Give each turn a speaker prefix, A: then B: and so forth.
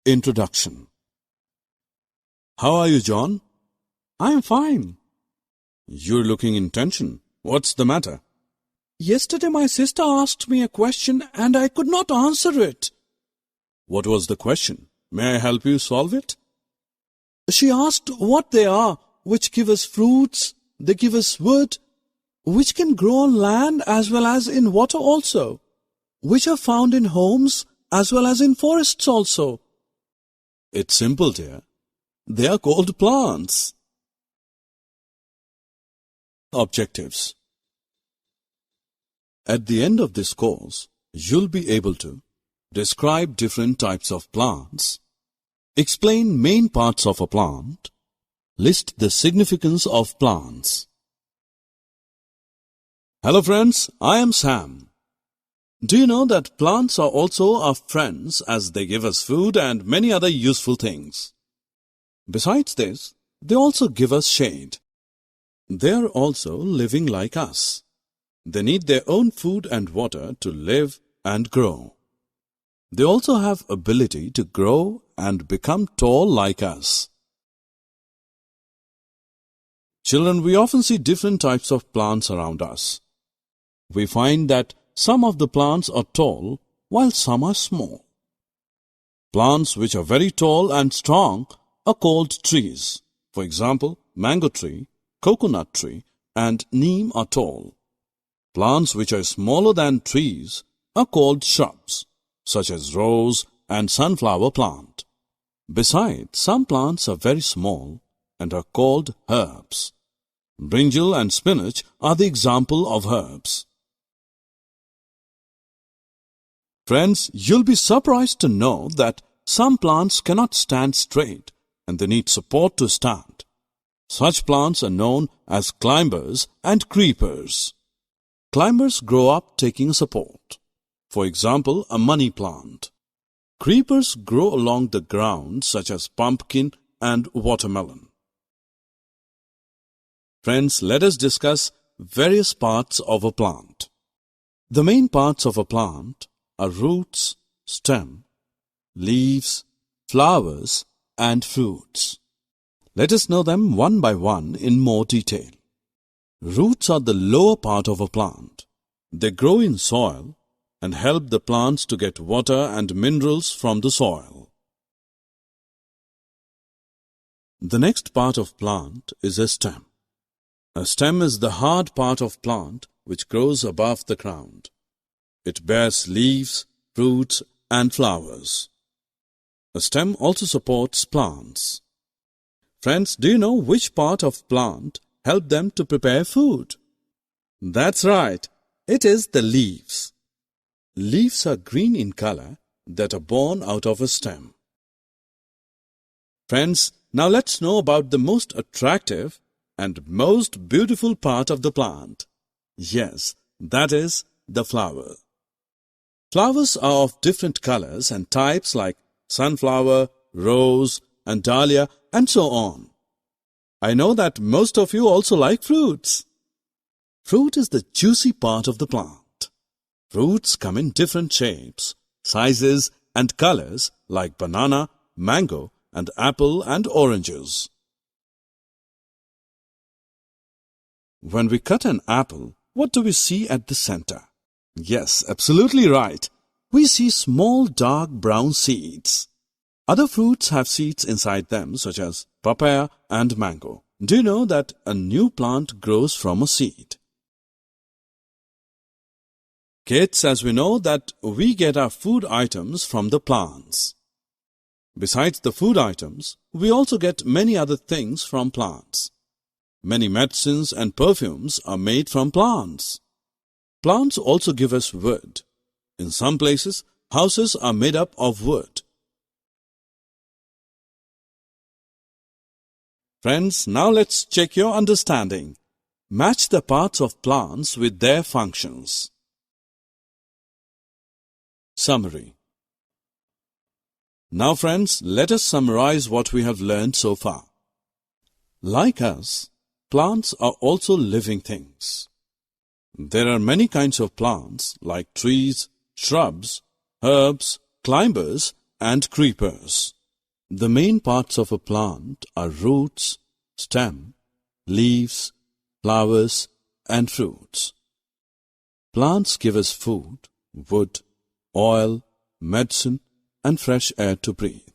A: Introduction. How are you, John?
B: I'm fine.
A: You're looking in tension. What's the matter?
B: Yesterday my sister asked me a question and I could not answer it.
A: What was the question? May I help you solve it?
B: She asked what they are, which give us fruits, they give us wood, which can grow on land as well as in water also, which are found in homes as well as in forests also.
A: It's simple, dear. They are called plants. Objectives. At the end of this course, you'll be able to describe different types of plants, explain main parts of a plant, list the significance of plants. Hello friends, I am Sam. Do you know that plants are also our friends as they give us food and many other useful things? Besides this, they also give us shade. They are also living like us. They need their own food and water to live and grow. They also have ability to grow and become tall like us. Children, we often see different types of plants around us. We find that some of the plants are tall while some are small. Plants which are very tall and strong are called trees. For example, mango tree, coconut tree, and neem are tall. Plants which are smaller than trees are called shrubs, such as rose and sunflower plant. Besides, some plants are very small and are called herbs. Brinjal and spinach are the example of herbs. Friends, you'll be surprised to know that some plants cannot stand straight and they need support to stand. Such plants are known as climbers and creepers. Climbers grow up taking support. For example, a money plant. Creepers grow along the ground such as pumpkin and watermelon. Friends, let us discuss various parts of a plant. The main parts of a plant are roots, stem, leaves, flowers, and fruits. Let us know them one by one in more detail. Roots are the lower part of a plant. They grow in soil and help the plants to get water and minerals from the soil. The next part of plant is a stem. A stem is the hard part of plant which grows above the ground. It bears leaves, fruits, and flowers. A stem also supports plants. Friends, do you know which part of plant help them to prepare food? That's right, it is the leaves. Leaves are green in color that are born out of a stem. Friends, now let's know about the most attractive and most beautiful part of the plant. Yes, that is the flower. Flowers are of different colors and types like sunflower, rose, and dahlia, and so on. I know that most of you also like fruits. Fruit is the juicy part of the plant. Fruits come in different shapes, sizes, and colors like banana, mango, and apple and oranges. When we cut an apple, what do we see at the center? Yes, absolutely right. We see small dark brown seeds. Other fruits have seeds inside them such as papaya and mango. Do you know that a new plant grows from a seed? Kids, as we know that we get our food items from the plants. Besides the food items, we also get many other things from plants. Many medicines and perfumes are made from plants. Plants also give us wood. In some places, houses are made up of wood. Friends, now let's check your understanding. Match the parts of plants with their functions. Summary. Now friends, let us summarize what we have learned so far. Like us, plants are also living things. There are many kinds of plants like trees, shrubs, herbs, climbers, and creepers. The main parts of a plant are roots, stem, leaves, flowers, and fruits. Plants give us food, wood, oil, medicine, and fresh air to breathe.